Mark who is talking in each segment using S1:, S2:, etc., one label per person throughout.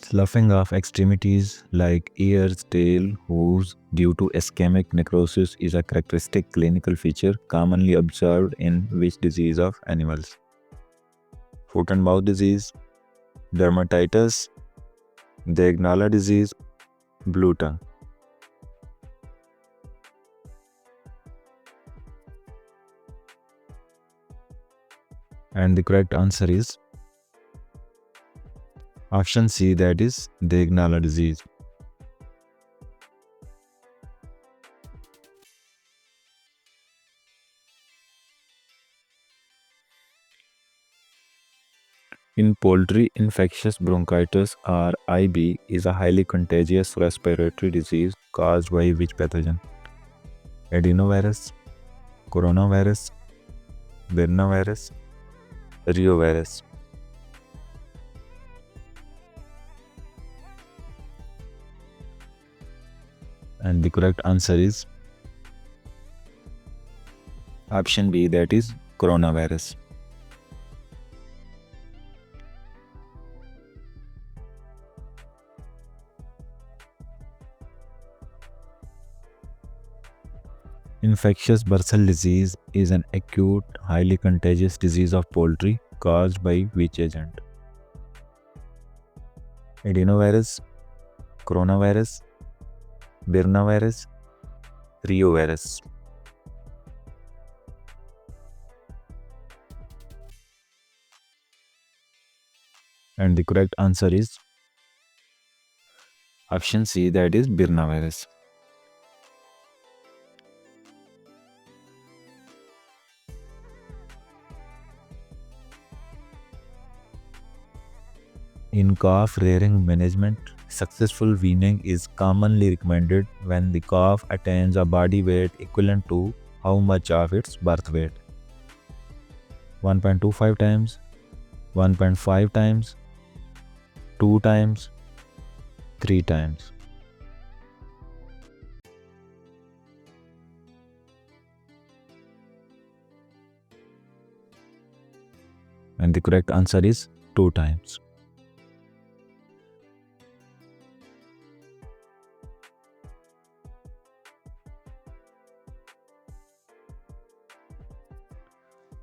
S1: Sloughing of extremities like ears, tail, hooves due to ischemic necrosis is a characteristic clinical feature commonly observed in which disease of animals? Foot and mouth disease, dermatitis, Degnala disease, blue tongue. And the correct answer is option C, that is Degnala disease. In poultry, infectious bronchitis or IB is a highly contagious respiratory disease caused by which pathogen? Adenovirus, coronavirus, Virnavirus, Reovirus. And the correct answer is option B, that is coronavirus. Infectious bursal disease is an acute, highly contagious disease of poultry caused by which agent? Adenovirus, coronavirus, Virnavirus, Reovirus. And the correct answer is option C, that is Virnavirus. In calf rearing management, successful weaning is commonly recommended when the calf attains a body weight equivalent to how much of its birth weight? 1.25 times, 1.5 times, 2 times, 3 times. And the correct answer is 2 times.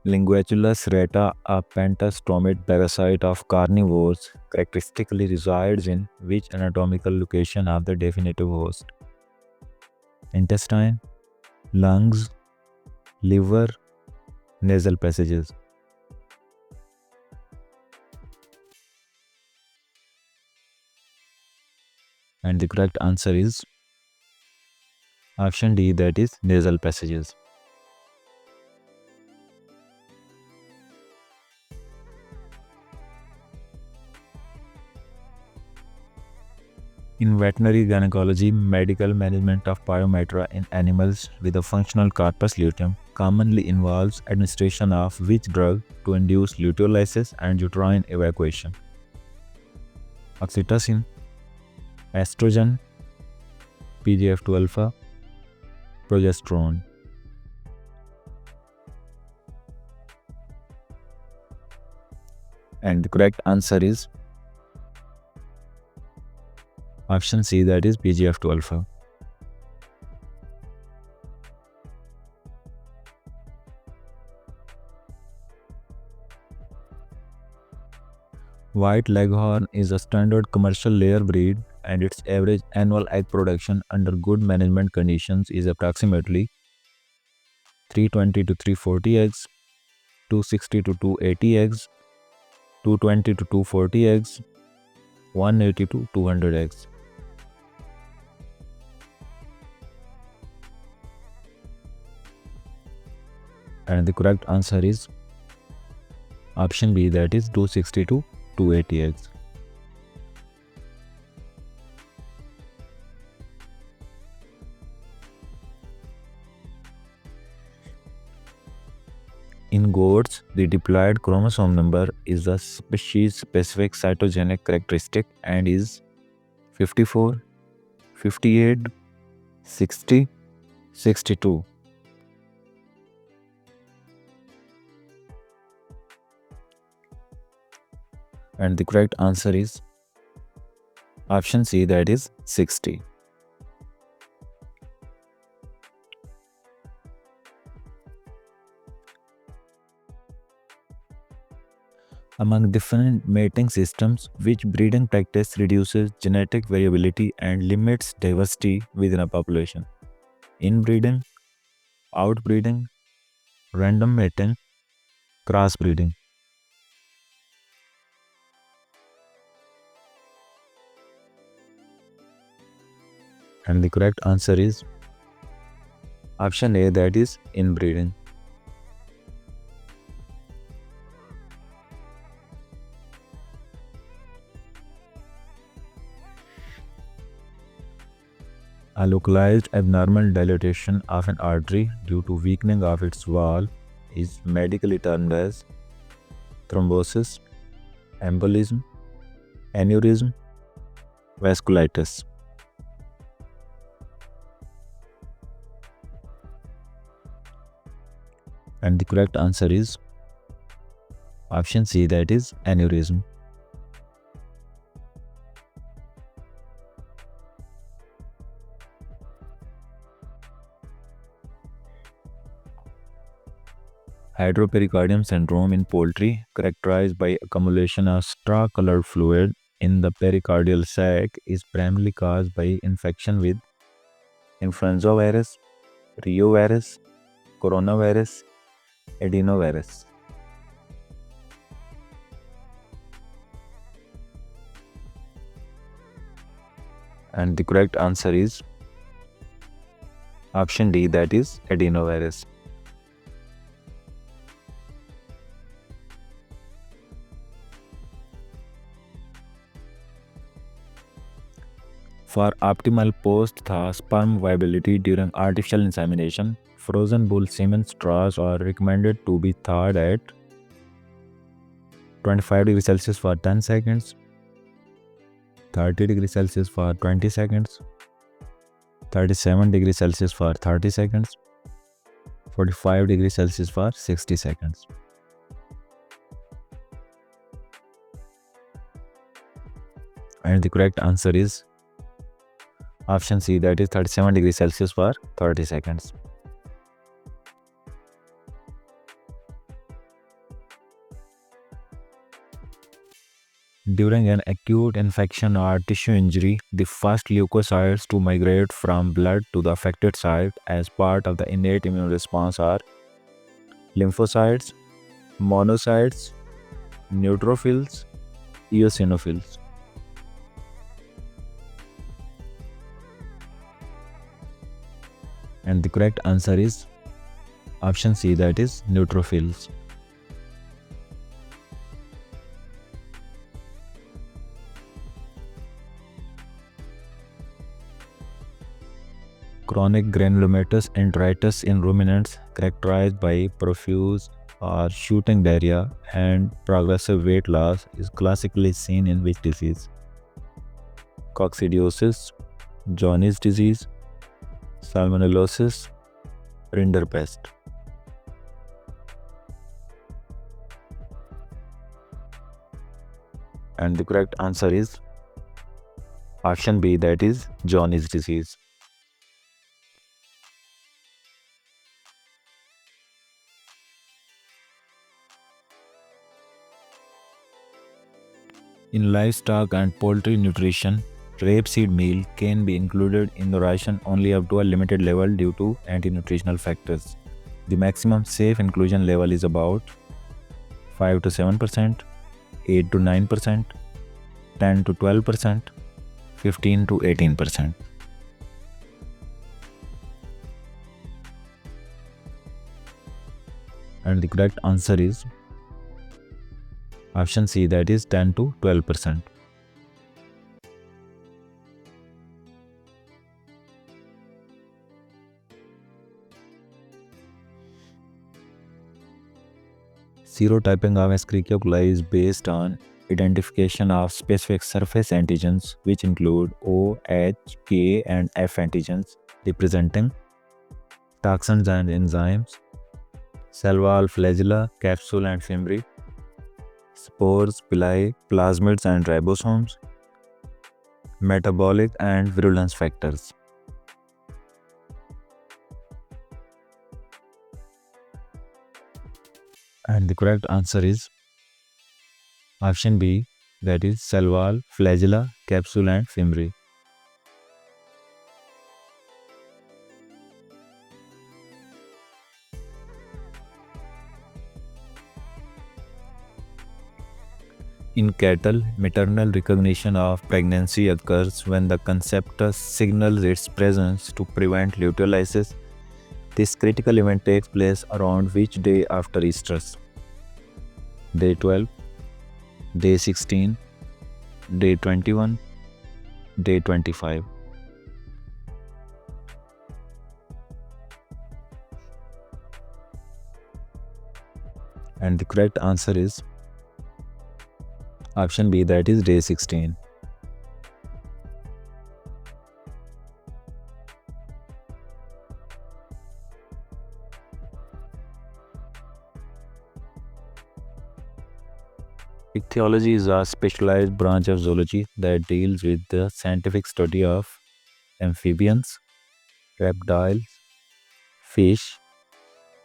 S1: Linguaculus reta, a pentastomid parasite of carnivores, characteristically resides in which anatomical location of the definitive host? Intestine, lungs, liver, nasal passages. And the correct answer is option D, that is nasal passages. In veterinary gynecology, medical management of pyometra in animals with a functional corpus luteum commonly involves administration of which drug to induce luteolysis and uterine evacuation? Oxytocin, estrogen, PGF2 alpha, progesterone. And the correct answer is option C, that is PGF2 alpha. White Leghorn is a standard commercial layer breed and its average annual egg production under good management conditions is approximately 320 to 340 eggs, 260 to 280 eggs, 220 to 240 eggs, 180 to 200 eggs. And the correct answer is option B, that is 260 to 280 eggs. In goats, the diploid chromosome number is a species-specific cytogenic characteristic and is 54, 58, 60, 62. And the correct answer is Option C, that is 60. Among different mating systems, which breeding practice reduces genetic variability and limits diversity within a population? Inbreeding, outbreeding, random mating, crossbreeding. And the correct answer is option A, that is inbreeding. A localized abnormal dilatation of an artery due to weakening of its wall is medically termed as thrombosis, embolism, aneurysm, vasculitis. And the correct answer is option C, that is aneurysm. Hydropericardium syndrome in poultry, characterized by accumulation of straw-colored fluid in the pericardial sac, is primarily caused by infection with influenza virus, reovirus, coronavirus, adenovirus. And the correct answer is option D, that is adenovirus. For optimal post-thaw sperm viability during artificial insemination, frozen bull semen straws are recommended to be thawed at 25 degrees Celsius for 10 seconds, 30 degrees Celsius for 20 seconds, 37 degrees Celsius for 30 seconds, 45 degrees Celsius for 60 seconds. And the correct answer is option C, that is 37 degrees Celsius for 30 seconds. During an acute infection or tissue injury, the first leukocytes to migrate from blood to the affected site as part of the innate immune response are lymphocytes, monocytes, neutrophils, eosinophils. And the correct answer is option C, that is neutrophils. Chronic granulomatous enteritis in ruminants, characterized by profuse or shooting diarrhea and progressive weight loss, is classically seen in which disease? Coccidiosis, Johne's disease, salmonellosis, rinderpest. And the correct answer is option B, that is Johne's disease. In livestock and poultry nutrition, rapeseed meal can be included in the ration only up to a limited level due to anti-nutritional factors. The maximum safe inclusion level is about 5 to 7%, 8 to 9%, 10 to 12%, 15 to 18%. And the correct answer is option C, that is 10 to 12%. Serotyping of Escherichia coli is based on identification of specific surface antigens, which include O, H, K, and F antigens, representing toxins and enzymes, cell wall, flagella, capsule and fimbriae, spores, pili, plasmids and ribosomes, metabolic and virulence factors. And the correct answer is option B, that is cell wall, flagella, capsule and fimbriae. In cattle, maternal recognition of pregnancy occurs when the conceptus signals its presence to prevent luteolysis. This critical event takes place around which day after estrus? Day 12, day 16, day 21, day 25. And the correct answer is option B, that is day 16. Ichthyology is a specialized branch of zoology that deals with the scientific study of amphibians, reptiles, fish,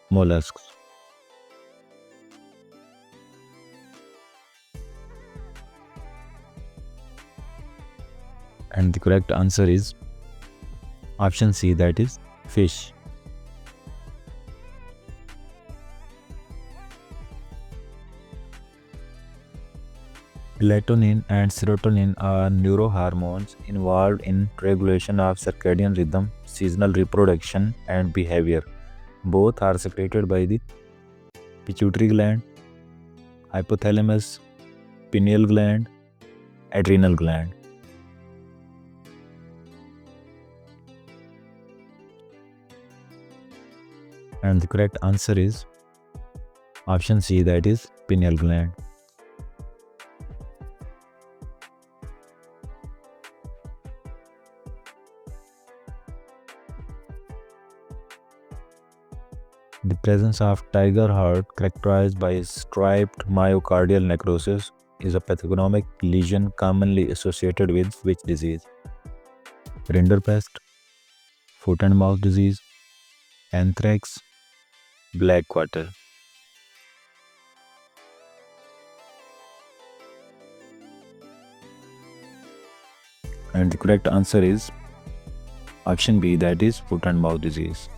S1: mollusks. And the correct answer is option C, that is fish. Melatonin and serotonin are neurohormones involved in regulation of circadian rhythm, seasonal reproduction, and behavior. Both are secreted by the pituitary gland, hypothalamus, pineal gland, adrenal gland. And the correct answer is option C, that is pineal gland. The presence of tiger heart characterized by striped myocardial necrosis is a pathognomic lesion commonly associated with which disease? Rinderpest, foot and mouth disease, anthrax, black quarter. And the correct answer is option B, that is foot and mouth disease.